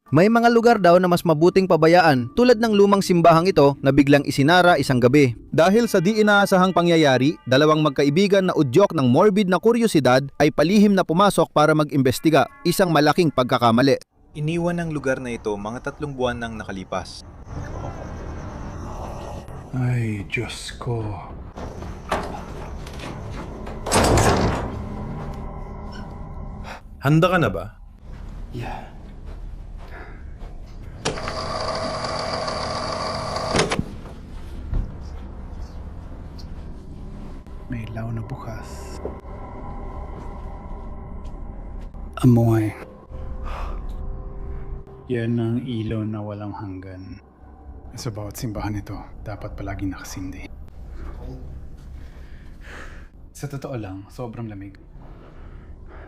May mga lugar daw na mas mabuting pabayaan tulad ng lumang simbahang ito na biglang isinara isang gabi. Dahil sa di inaasahang pangyayari, dalawang magkaibigan na udyok ng morbid na kuryosidad ay palihim na pumasok para mag-imbestiga, isang malaking pagkakamali. Iniwan ng lugar na ito mga 3 buwan nang nakalipas. Ay, Diyos ko. Handa ka na ba? Yeah. May ilaw na bukas. Amoy. Yan ang ilaw na walang hanggan. Sa bawat simbahan ito, dapat palaging nakasindi. Sa totoo lang, sobrang lamig.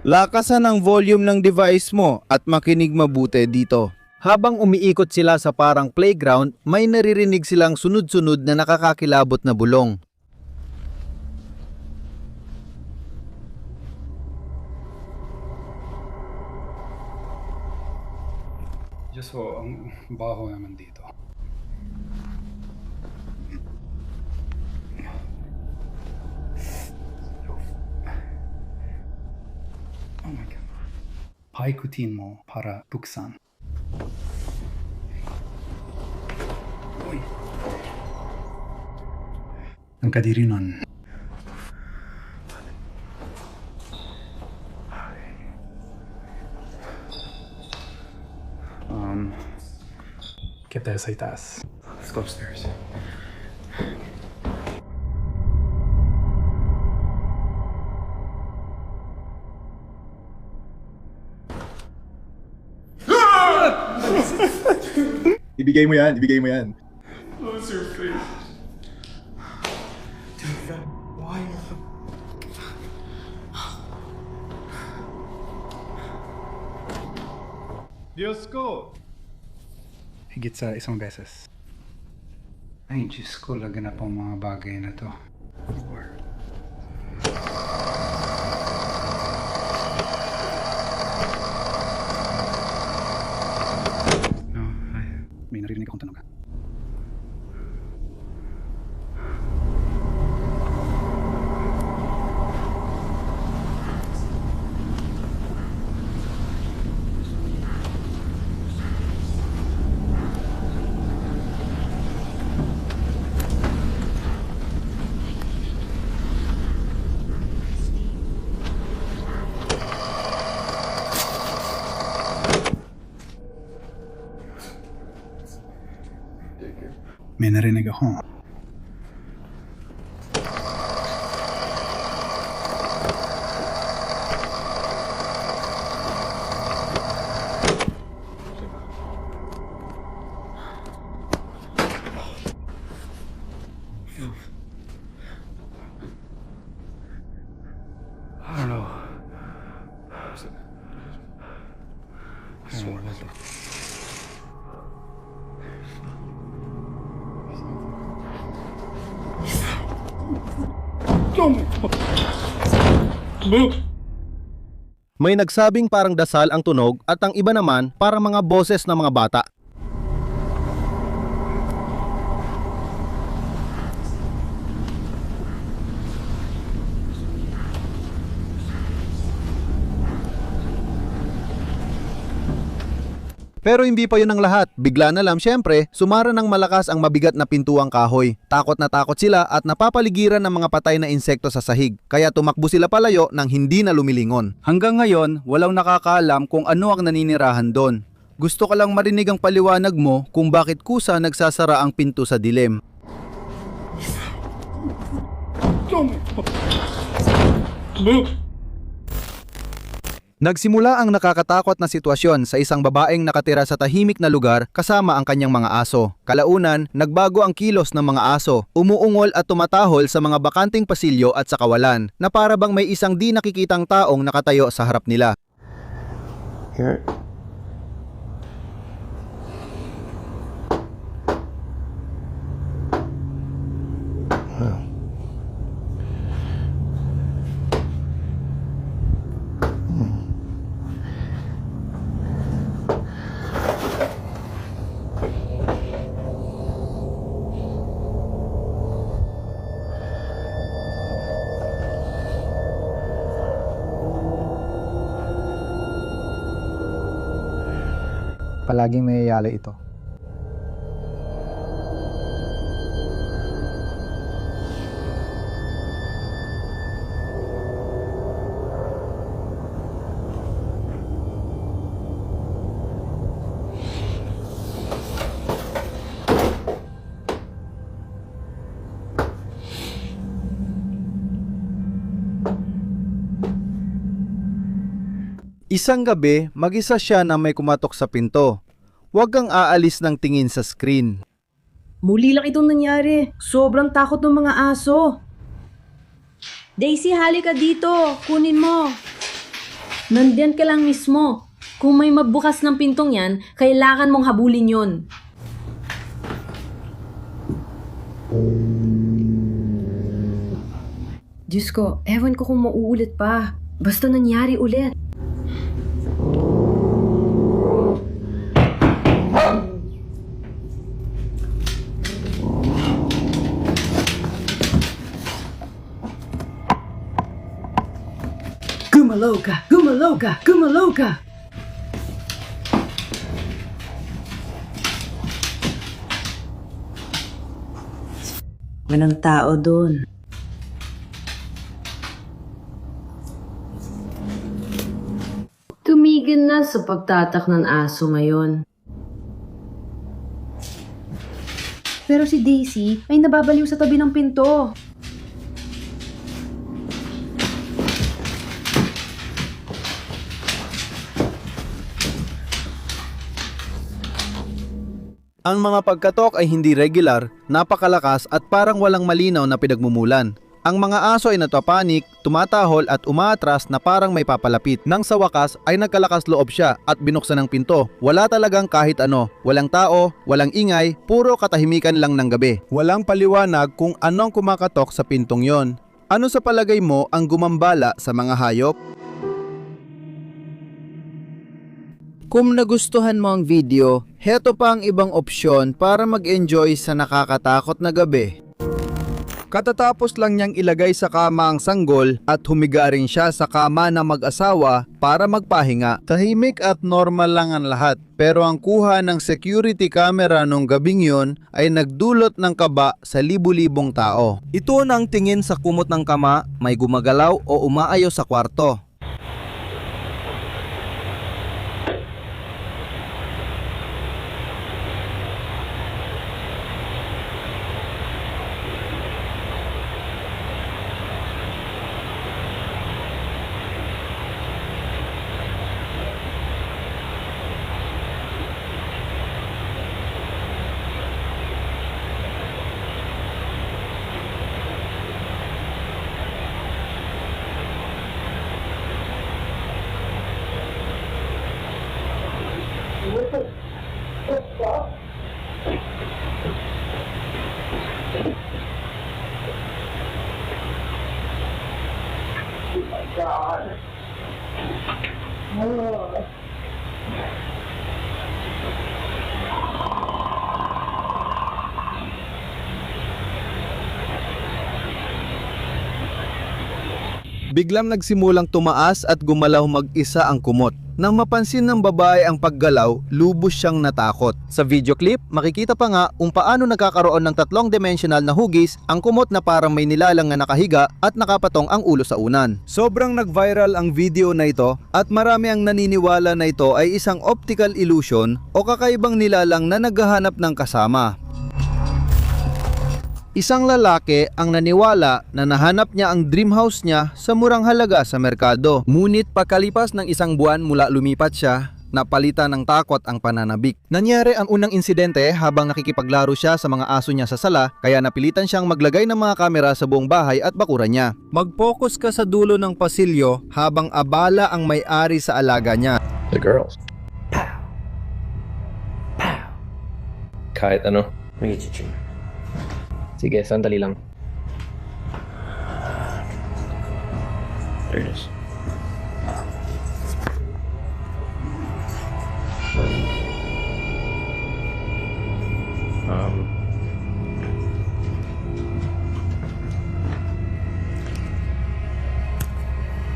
Lakasan ang volume ng device mo at makinig mabuti dito. Habang umiikot sila sa parang playground, may naririnig silang sunod-sunod na nakakakilabot na bulong. Diyos ko, ang baho naman dito. Oh my God. Paikutin mo para buksan. Uy. Ang kadiri nun. Get tayo sa itaas. Let's go upstairs. Ibigay mo yan, ibigay mo yan. Close your face. Why? Diyos ko! Higit sa isang beses. Ay, Diyos ko, laganap ang mga bagay na to. No, ay, may narinig akong tunog. May narinig ako. I don't know. May nagsabing parang dasal ang tunog at ang iba naman parang mga boses ng mga bata. Pero hindi pa yun ang lahat. Bigla na lang syempre, sumara ng malakas ang mabigat na pintuang kahoy. Takot na takot sila at napapaligiran ng mga patay na insekto sa sahig. Kaya tumakbo sila palayo nang hindi na lumilingon. Hanggang ngayon, walang nakakaalam kung ano ang naninirahan doon. Gusto ko lang marinig ang paliwanag mo kung bakit kusa nagsasara ang pinto sa dilim. Nagsimula ang nakakatakot na sitwasyon sa isang babaeng nakatira sa tahimik na lugar kasama ang kanyang mga aso. Kalaunan, nagbago ang kilos ng mga aso, umuungol at tumatahol sa mga bakanting pasilyo at sa kawalan, na para bang may isang di nakikitang taong nakatayo sa harap nila. Here. palaging mayayali ito. Isang gabi, mag-isa siya na may kumatok sa pinto. Huwag kang aalis ng tingin sa screen. Muli lang itong nangyari. Sobrang takot ng mga aso. Daisy, halika dito. Kunin mo. Nandiyan ka lang mismo. Kung may magbukas ng pintong yan, kailangan mong habulin yon. Diyos ko, ewan ko kung mauulit pa. Basta nangyari ulit. Gumalaw ka! Gumalaw ka! Gumalaw ka! Walang tao doon. Tumigil na sa pagtatak ng aso ngayon. Pero si Daisy ay nababaliw sa tabi ng pinto. Ang mga pagkatok ay hindi regular, napakalakas at parang walang malinaw na pinagmumulan. Ang mga aso ay natapanik, tumatahol at umaatras na parang may papalapit. Nang sa wakas ay nagkalakas loob siya at binuksan ang pinto. Wala talagang kahit ano, walang tao, walang ingay, puro katahimikan lang ng gabi. Walang paliwanag kung anong kumakatok sa pintong yon. Ano sa palagay mo ang gumambala sa mga hayop? Kung nagustuhan mo ang video, heto pa ang ibang opsyon para mag-enjoy sa nakakatakot na gabi. Katatapos lang niyang ilagay sa kama ang sanggol at humiga rin siya sa kama ng mag-asawa para magpahinga. Tahimik at normal lang ang lahat, pero ang kuha ng security camera nung gabing yon ay nagdulot ng kaba sa libu-libong tao. Ito nang tingin sa kumot ng kama, may gumagalaw o umaayos sa kwarto. Biglang nagsimulang tumaas at gumalaw mag-isa ang kumot. Nang mapansin ng babae ang paggalaw, lubos siyang natakot. Sa video clip, makikita pa nga kung paano nagkakaroon ng 3-dimensional na hugis ang kumot na parang may nilalang na nakahiga at nakapatong ang ulo sa unan. Sobrang nag-viral ang video na ito at marami ang naniniwala na ito ay isang optical illusion o kakaibang nilalang na naghahanap ng kasama. Isang lalaki ang naniwala na nahanap niya ang dream house niya sa murang halaga sa merkado. Ngunit pagkalipas ng isang buwan mula lumipat siya, napalitan ng takot ang pananabik. Nangyari ang unang insidente habang nakikipaglaro siya sa mga aso niya sa sala, kaya napilitan siyang maglagay ng mga kamera sa buong bahay at bakuran niya. Mag-focus ka sa dulo ng pasilyo habang abala ang may-ari sa alaga niya. The girls. Kahit ano. Let me get you, Jim. Sige, sandali lang. There it is.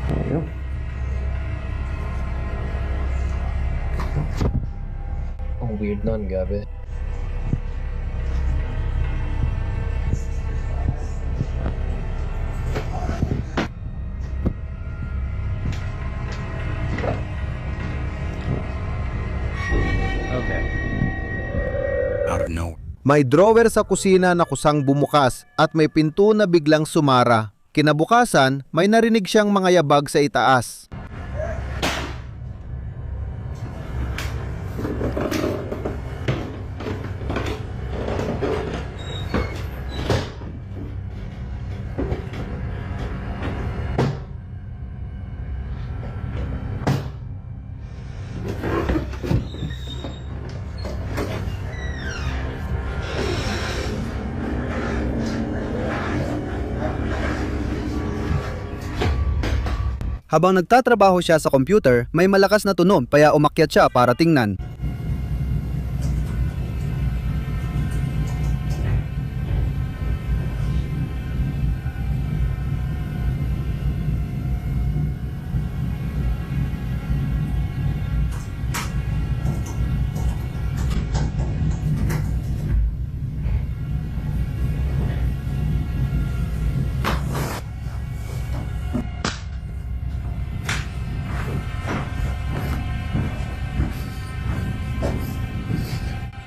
There you go. Ang weird nun, gabi. May drawer sa kusina na kusang bumukas at may pinto na biglang sumara. Kinabukasan, may narinig siyang mga yabag sa itaas. Habang nagtatrabaho siya sa computer, may malakas na tunog kaya umakyat siya para tingnan.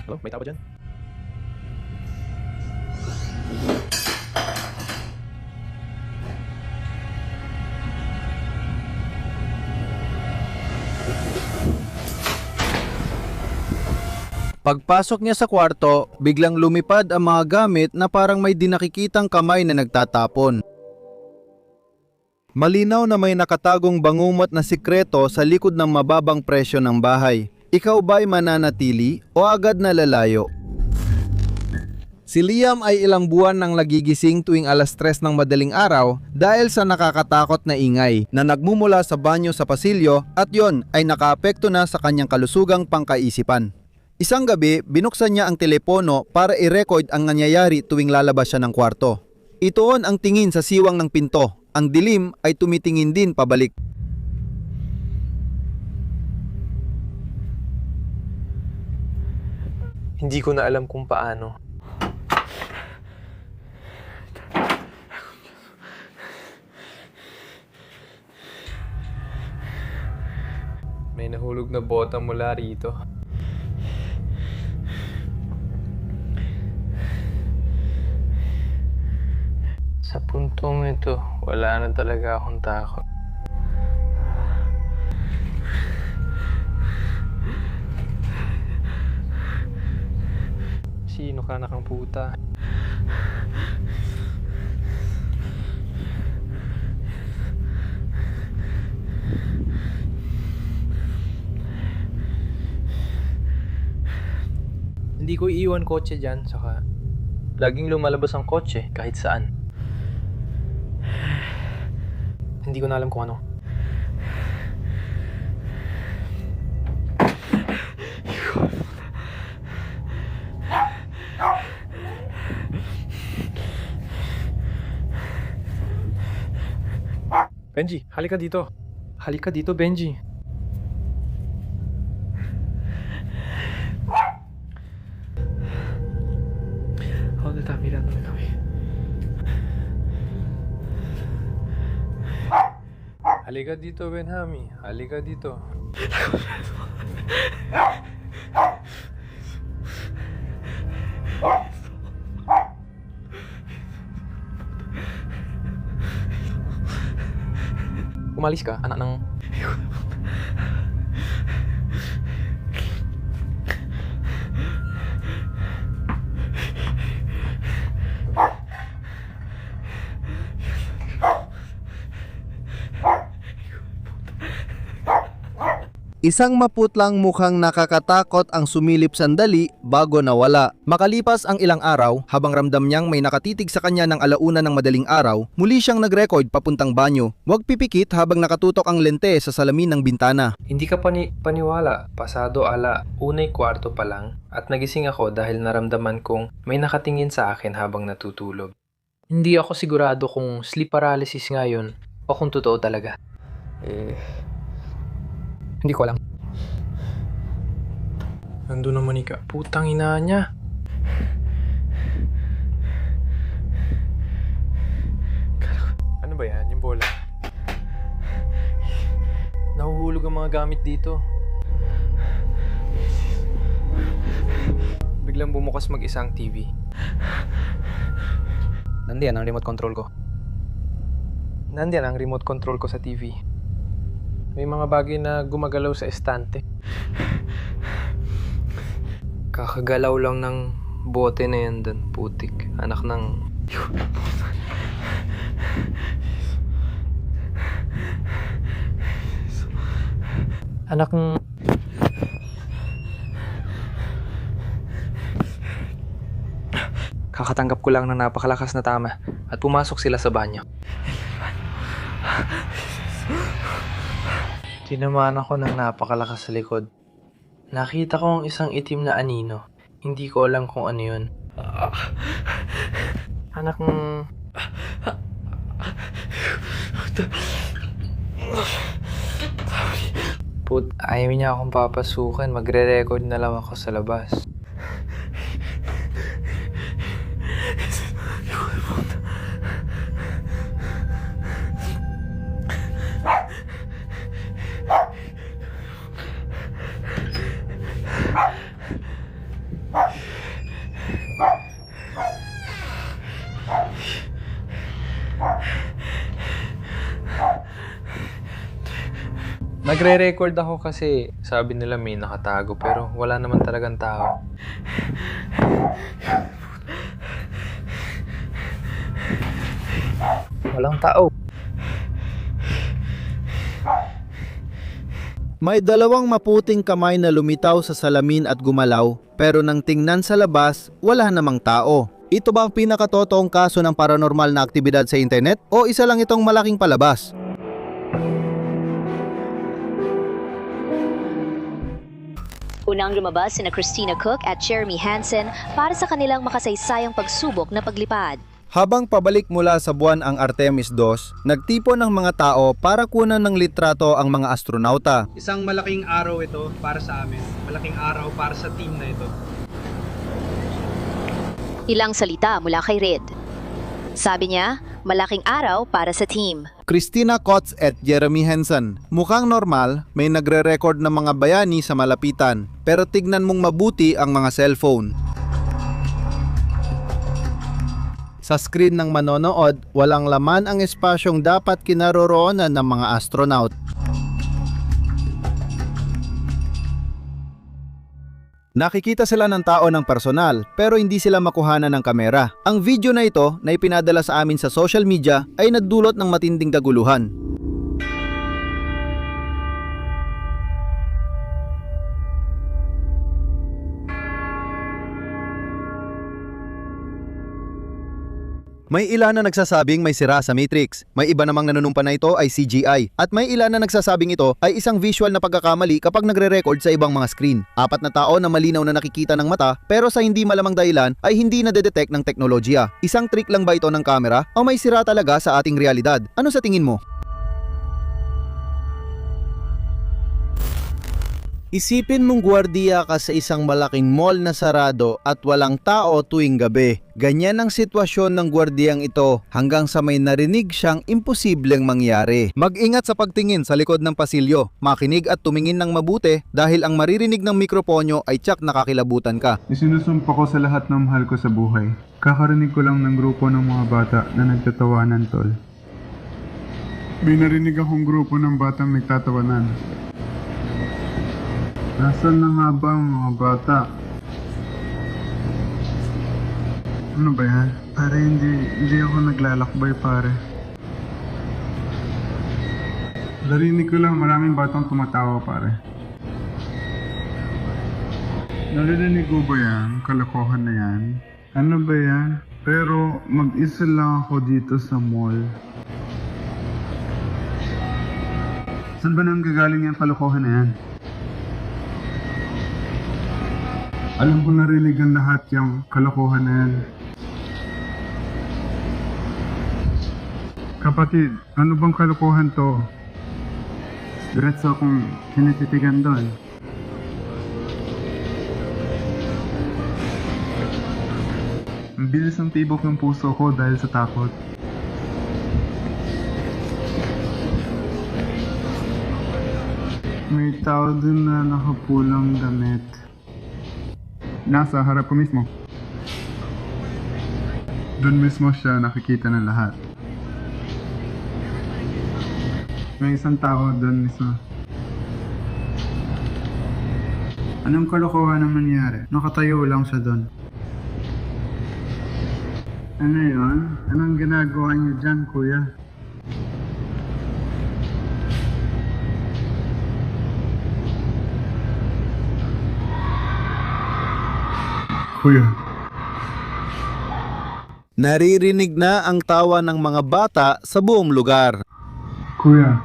Hello? May tao ba dyan? Pagpasok niya sa kwarto, biglang lumipad ang mga gamit na parang may dinakikitang kamay na nagtatapon. Malinaw na may nakatagong bangungot na sikreto sa likod ng mababang presyo ng bahay. Ikaw ba'y mananatili o agad na lalayo? Si Liam ay ilang buwan nang nagigising tuwing 3:00 ng madaling araw dahil sa nakakatakot na ingay na nagmumula sa banyo sa pasilyo at yon ay nakaapekto na sa kanyang kalusugang pangkaisipan. Isang gabi, binuksan niya ang telepono para i-record ang nangyayari tuwing lalabas siya ng kwarto. Itoon ang tingin sa siwang ng pinto. Ang dilim ay tumitingin din pabalik. Hindi ko na alam kung paano. May nahulog na bota mula rito. Sa puntong ito, wala na talaga akong takot. Sino ka nakang puta? Hindi ko iiwan kotse dyan, saka laging lumalabas ang kotse kahit saan. Hindi ko na alam kung ano. Benji, halika dito. Halika dito, Benji. ¿Dónde estás mirándome, Cami? Halika dito, Benjami. Halika dito. Umalis ka, anak ng... Isang maputlang mukhang nakakatakot ang sumilip sandali bago nawala. Makalipas ang ilang araw, habang ramdam niyang may nakatitig sa kanya ng 1:00 ng madaling araw, muli siyang nag-record papuntang banyo. Huwag pipikit habang nakatutok ang lente sa salamin ng bintana. Hindi ka paniwala. Pasado 1:15 pa lang at nagising ako dahil naramdaman kong may nakatingin sa akin habang natutulog. Hindi ako sigurado kung sleep paralysis nga yun o kung totoo talaga. Hindi ko alam. Nandun na Monica. Putang ina niya. Ano ba yan? Yung bola? Nahuhulog ang mga gamit dito. Biglang bumukas mag-isang TV. Nandiyan ang remote control ko. Nandiyan ang remote control ko sa TV. May mga bagay na gumagalaw sa estante. Kakagalaw lang ng bote na yan dun, putik. Anak ng... Anak ng... Kakatanggap ko lang ng napakalakas na tama at pumasok sila sa banyo. Tinamaan ako ng napakalakas sa likod. Nakita ko ang isang itim na anino. Hindi ko alam kung ano yun. Anak ng... Ayaw niya akong papasukan. Magre-record na lang ako sa labas. Nagre-record ako kasi sabi nila may nakatago pero wala naman talagang tao. Walang tao. May dalawang maputing kamay na lumitaw sa salamin at gumalaw, pero nang tingnan sa labas, wala namang tao. Ito ba ang pinakatotoong kaso ng paranormal na aktibidad sa internet o isa lang itong malaking palabas? Unang lumabas sina Christina Cook at Jeremy Hansen para sa kanilang makasaysayang pagsubok na paglipad. Habang pabalik mula sa buwan ang Artemis II, nagtipon ng mga tao para kunan ng litrato ang mga astronauta. Isang malaking araw ito para sa amin. Malaking araw para sa team na ito. Ilang salita mula kay Red. Sabi niya, malaking araw para sa team. Christina Kotz at Jeremy Hansen. Mukhang normal, may nagre-record ng mga bayani sa malapitan, pero tignan mong mabuti ang mga cellphone. Sa screen ng manonood, walang laman ang espasyong dapat kinaroroonan ng mga astronaut. Nakikita sila ng tao ng personal pero hindi sila makuhanan ng kamera. Ang video na ito na ipinadala sa amin sa social media ay nagdulot ng matinding kaguluhan. May ilan na nagsasabing may sira sa Matrix, may iba namang nanunumpa na ito ay CGI, at may ilan na nagsasabing ito ay isang visual na pagkakamali kapag nagre-record sa ibang mga screen. Apat na tao na malinaw na nakikita ng mata pero sa hindi malamang dahilan ay hindi na-detect ng teknolohiya. Isang trick lang ba ito ng kamera o may sira talaga sa ating realidad? Ano sa tingin mo? Isipin mong gwardiya ka sa isang malaking mall na sarado at walang tao tuwing gabi. Ganyan ang sitwasyon ng gwardiyang ito hanggang sa may narinig siyang imposibleng mangyari. Mag-ingat sa pagtingin sa likod ng pasilyo. Makinig at tumingin ng mabuti dahil ang maririnig ng mikroponyo ay tiyak nakakilabutan ka. Isinusumpa ko sa lahat ng mahal ko sa buhay. Kakarinig ko lang ng grupo ng mga bata na nagtatawanan, tol. May narinig akong grupo ng batang nagtatawanan. Nasaan na nga ba ang mga bata? Ano ba yan? Pare, hindi ako naglalakbay, pare. Narinig ko lang maraming batang tumatawa, pare. Narinig ko ba yan? Kalokohan na yan? Ano ba yan? Pero mag-isa lang ako dito sa mall. Saan ba nang gagaling yung kalokohan na yan? Alam ko narinig ang lahat yung kalokohan na yan. Kapatid, ano bang kalokohan to? Diretso akong tinititigan doon. Ang bilis ng tibok ng puso ko dahil sa takot. May tao dun na nakapulang damit. Nasa harap ko mismo. Doon mismo siya nakikita ng lahat. May isang tao doon mismo. Anong kalokohan ang nangyari? Nakatayo lang siya doon. Ano yun? Anong ginagawa niyo dyan, kuya? Kuya. Naririnig na ang tawa ng mga bata sa buong lugar. Kuya.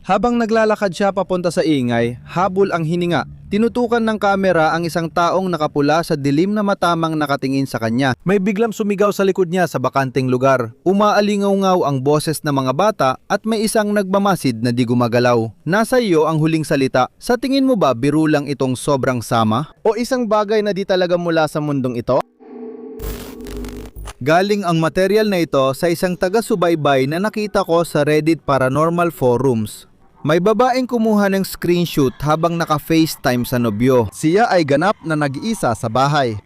Habang naglalakad siya papunta sa ingay, habol ang hininga. Tinutukan ng kamera ang isang taong nakapula sa dilim na matamang nakatingin sa kanya. May biglang sumigaw sa likod niya sa bakanting lugar. Umaalingaw-ngaw ang boses ng mga bata at may isang nagmamasid na di gumagalaw. Nasa iyo ang huling salita. Sa tingin mo ba biro lang itong sobrang sama? O isang bagay na di talaga mula sa mundong ito? Galing ang material na ito sa isang taga-subaybay na nakita ko sa Reddit Paranormal Forums. May babaeng kumuha ng screenshot habang naka-FaceTime sa nobyo. Siya ay ganap na nag-iisa sa bahay.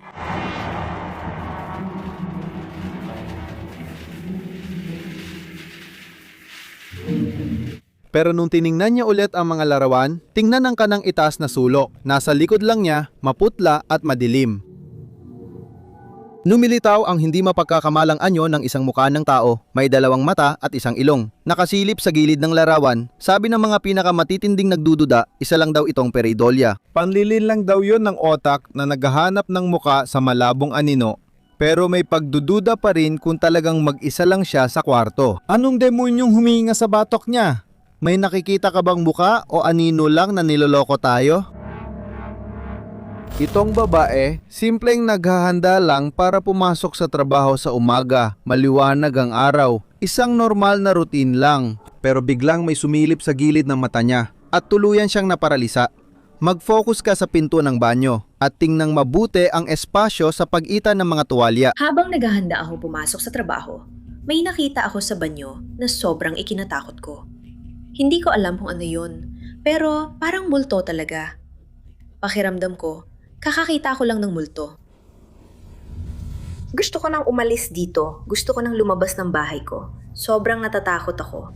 Pero nung tiningnan niya ulit ang mga larawan, tingnan ang kanang itaas na sulok. Nasa likod lang niya, maputla at madilim. Numilitaw ang hindi mapagkakamalang anyo ng isang mukha ng tao, may dalawang mata at isang ilong. Nakasilip sa gilid ng larawan, sabi ng mga pinakamatitinding nagdududa, isa lang daw itong pareidolia. Panlilin lang daw yon ng otak na naghahanap ng muka sa malabong anino. Pero may pagdududa pa rin kung talagang mag-isa lang siya sa kwarto. Anong demonyong humihinga sa batok niya? May nakikita ka bang muka o anino lang na niloloko tayo? Itong babae, simpleng naghahanda lang para pumasok sa trabaho sa umaga, maliwanag ang araw. Isang normal na routine lang, pero biglang may sumilip sa gilid ng mata niya at tuluyan siyang naparalisa. Mag-focus ka sa pinto ng banyo at tingnang mabuti ang espasyo sa pagitan ng mga tuwalya. Habang naghahanda ako pumasok sa trabaho, may nakita ako sa banyo na sobrang ikinatakot ko. Hindi ko alam kung ano yun, pero parang multo talaga. Pakiramdam ko, kakakita ko lang ng multo. Gusto ko nang umalis dito. Gusto ko nang lumabas ng bahay ko. Sobrang natatakot ako.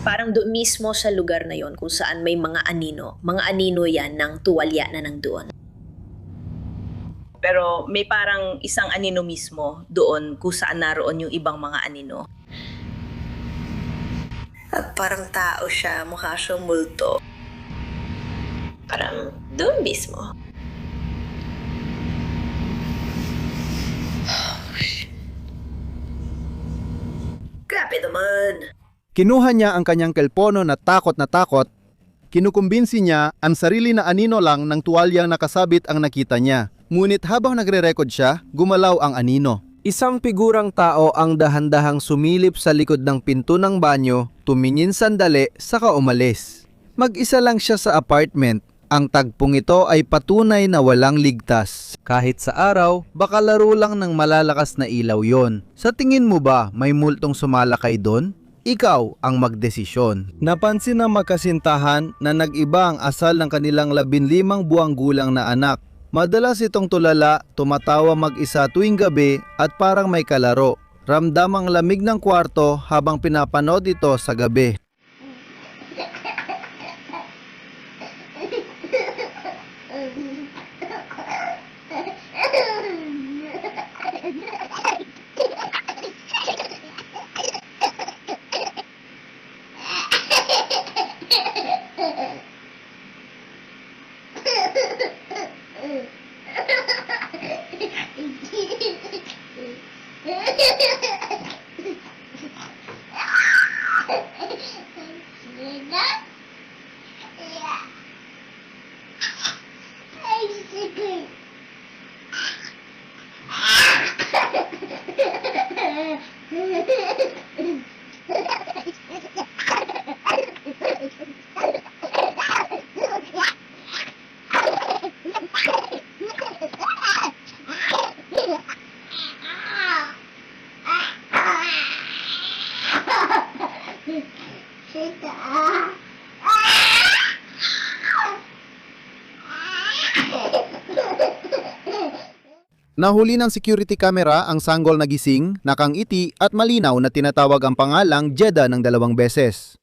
Parang doon mismo sa lugar na yon kung saan may mga anino. Mga anino yan ng tuwalya na nandoon. Pero may parang isang anino mismo doon kung saan naroon yung ibang mga anino. At parang tao siya, mukha siyang multo. Parang doon mismo. Grabe naman! Kinuha niya ang kanyang kelpono na takot. Kinukumbinsi niya ang sarili na anino lang ng tuwalyang nakasabit ang nakita niya. Ngunit habang nagre-record siya, gumalaw ang anino. Isang figurang tao ang dahan-dahang sumilip sa likod ng pinto ng banyo, tumingin sandali, saka umalis. Mag-isa lang siya sa apartment. Ang tagpong ito ay patunay na walang ligtas. Kahit sa araw, baka laro lang ng malalakas na ilaw yon. Sa tingin mo ba may multong sumalakay doon? Ikaw ang magdesisyon. Napansin ng magkasintahan na nag-iba ang asal ng kanilang 15 buwang gulang na anak. Madalas itong tulala, tumatawa mag-isa tuwing gabi at parang may kalaro. Ramdam ang lamig ng kwarto habang pinapanood ito sa gabi. Nahuli ng security camera ang sanggol na gising, nakangiti at malinaw na tinatawag ang pangalang Jeddah ng 2 beses.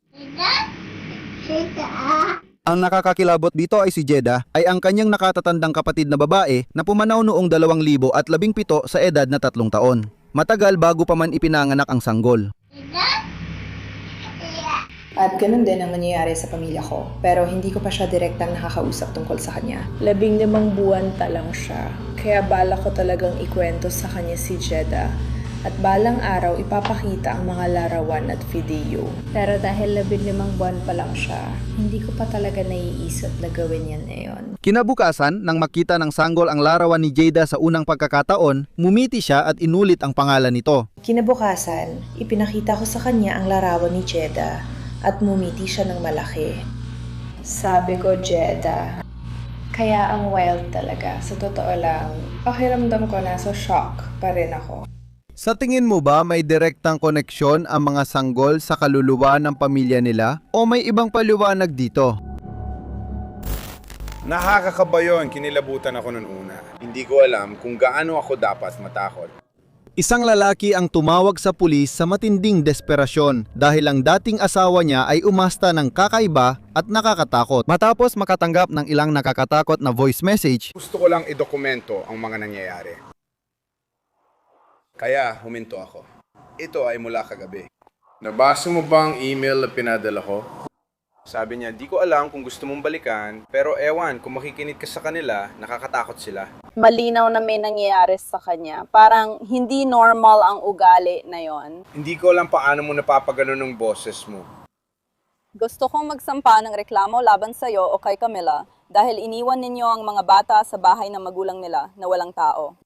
Ang nakakakilabot dito ay si Jeddah ay ang kanyang nakatatandang kapatid na babae na pumanaw noong 2017 sa edad na 3 taon. Matagal bago pa man ipinanganak ang sanggol. At ganun din ang nangyayari sa pamilya ko. Pero hindi ko pa siya direktang nakakausap tungkol sa kanya. 15 buwan pa lang siya. Kaya bala ko talagang ikwento sa kanya si Jeddah. At balang araw ipapakita ang mga larawan at video. Pero dahil 15 buwan pa lang siya, hindi ko pa talaga naiisip na gawin yan ngayon. Kinabukasan, nang makita ng sanggol ang larawan ni Jeddah sa unang pagkakataon, mumiti siya at inulit ang pangalan nito. Kinabukasan, ipinakita ko sa kanya ang larawan ni Jeddah at mumiti siya ng malaki. Sabi ko, Jeddah, kaya ang wild talaga. Sa totoo lang, pakiramdam ko nasa shock pa rin ako. Sa tingin mo ba may direktang koneksyon ang mga sanggol sa kaluluwa ng pamilya nila o may ibang paliwanag dito? Nakakakaba yun, kinilabutan ako noon una. Hindi ko alam kung gaano ako dapat matakot. Isang lalaki ang tumawag sa pulis sa matinding desperasyon dahil ang dating asawa niya ay umasta ng kakaiba at nakakatakot. Matapos makatanggap ng ilang nakakatakot na voice message, Gusto ko lang idokumento ang mga nangyayari. Kaya huminto ako. Ito ay mula kagabi. Nabasa mo ba ang email na pinadala ko? Sabi niya, di ko alam kung gusto mong balikan, pero ewan, kung makikinig ka sa kanila, nakakatakot sila. Malinaw na may nangyayari sa kanya. Parang hindi normal ang ugali na yon. Hindi ko alam paano mo napapagano ng boses mo. Gusto kong magsampa ng reklamo laban sa'yo o kay Camila dahil iniwan ninyo ang mga bata sa bahay ng magulang nila na walang tao.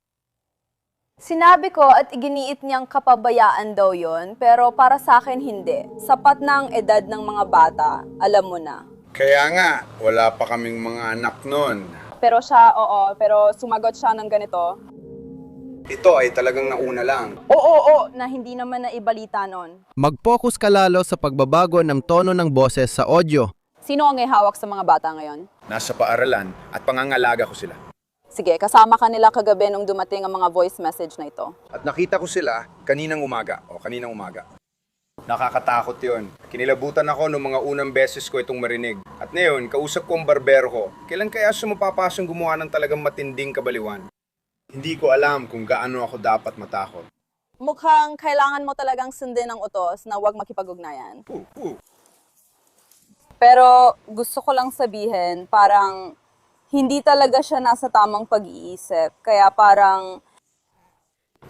Sinabi ko at iginiit niyang kapabayaan daw yon, pero para sa akin hindi. Sapat na ang edad ng mga bata, alam mo na. Kaya nga, wala pa kaming mga anak nun. Pero siya, oo, pero sumagot siya ng ganito. Ito ay talagang nauna lang. Oo, na hindi naman naibalita nun. mag-focus ka lalo sa pagbabago ng tono ng boses sa audio. Sino ang ihawak sa mga bata ngayon? Nasa paaralan at pangangalaga ko sila. Sige, kasama ka nila kagabi nung dumating ang mga voice message na ito. At nakita ko sila kaninang umaga. Nakakatakot yon. Kinilabutan ako noong mga unang beses ko itong marinig. At ngayon, kausap ko ang barbero ko. Kailan kaya sumapapasong gumawa ng talagang matinding kabaliwan? Hindi ko alam kung gaano ako dapat matakot. Mukhang kailangan mo talagang sundin ang utos na huwag makipag-ugnayan. Pero gusto ko lang sabihin, parang hindi talaga siya nasa tamang pag-iisip. Kaya parang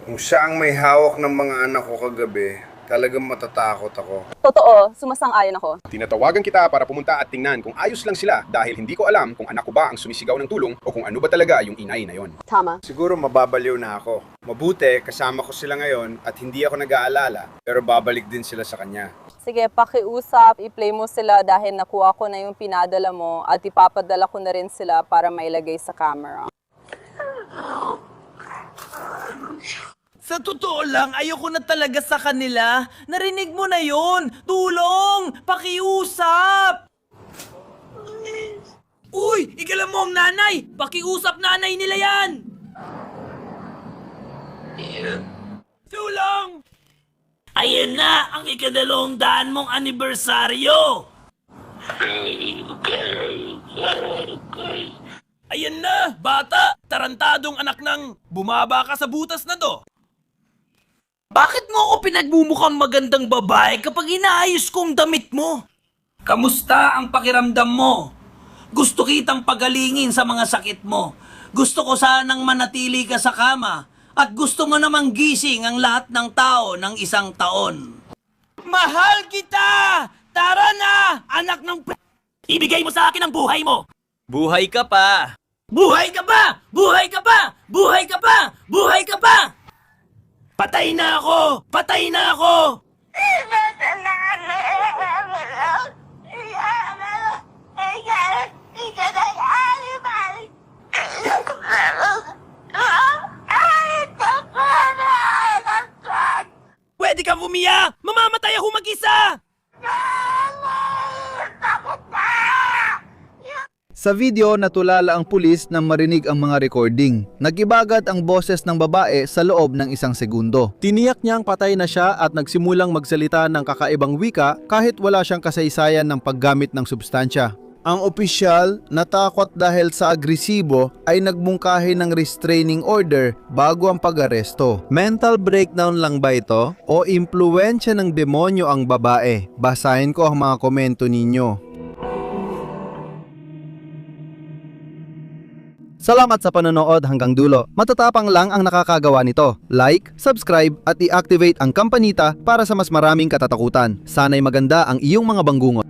Kung siya ang may hawak ng mga anak ko kagabi, talagang matatakot ako. totoo, sumasang-ayon ako. Tinatawagan kita para pumunta at tingnan kung ayos lang sila dahil hindi ko alam kung anak ko ba ang sumisigaw ng tulong o kung ano ba talaga yung inay na yon. Tama. Siguro mababaliw na ako. Mabuti, kasama ko sila ngayon at hindi ako nag-aalala, pero babalik din sila sa kanya. Sige, pakiusap, i-play mo sila dahil nakuha ko na yung pinadala mo at ipapadala ko na rin sila para mailagay sa camera. Sa totoo lang, ayoko na talaga sa kanila. Narinig mo na yon. Tulong! Pakiusap! Uy! Igalan mo ang nanay! Pakiusap nanay nila yan! Tulong! Ayan na ang 200 mong anibersaryo! Ayan na, bata! Tarantadong anak ng bumaba ka sa butas na to! Bakit mo ako pinagmumukhang magandang babae kapag inaayos kong damit mo? Kamusta ang pakiramdam mo? Gusto kitang pagalingin sa mga sakit mo. Gusto ko sanang manatili ka sa kama. At gusto mo namang gising ang lahat ng tao ng 1 taon. Mahal kita! Tara na, anak ng Ibigay mo sa akin ang buhay mo! Buhay ka pa! Buhay ka pa! Buhay ka pa! Buhay ka pa! Buhay ka pa! Patay na ako! Patay na ako! Pwede kang umiyak! Mamamatay ako mag-isa! Sa video, natulala ang pulis nang marinig ang mga recording. Nag-iba agad ang boses ng babae sa loob ng 1 segundo. Tiniyak niyang patay na siya at nagsimulang magsalita ng kakaibang wika kahit wala siyang kasaysayan ng paggamit ng substansya. Ang opisyal, natakot dahil sa agresibo, ay nagmungkahi ng restraining order bago ang pag-aresto. Mental breakdown lang ba ito? O impluwensya ng demonyo ang babae? Basahin ko ang mga komento ninyo. Salamat sa panonood hanggang dulo. Matatapang lang ang nakakagawa nito. Like, subscribe at i-activate ang kampanita para sa mas maraming katatakutan. Sana'y maganda ang iyong mga banggungot.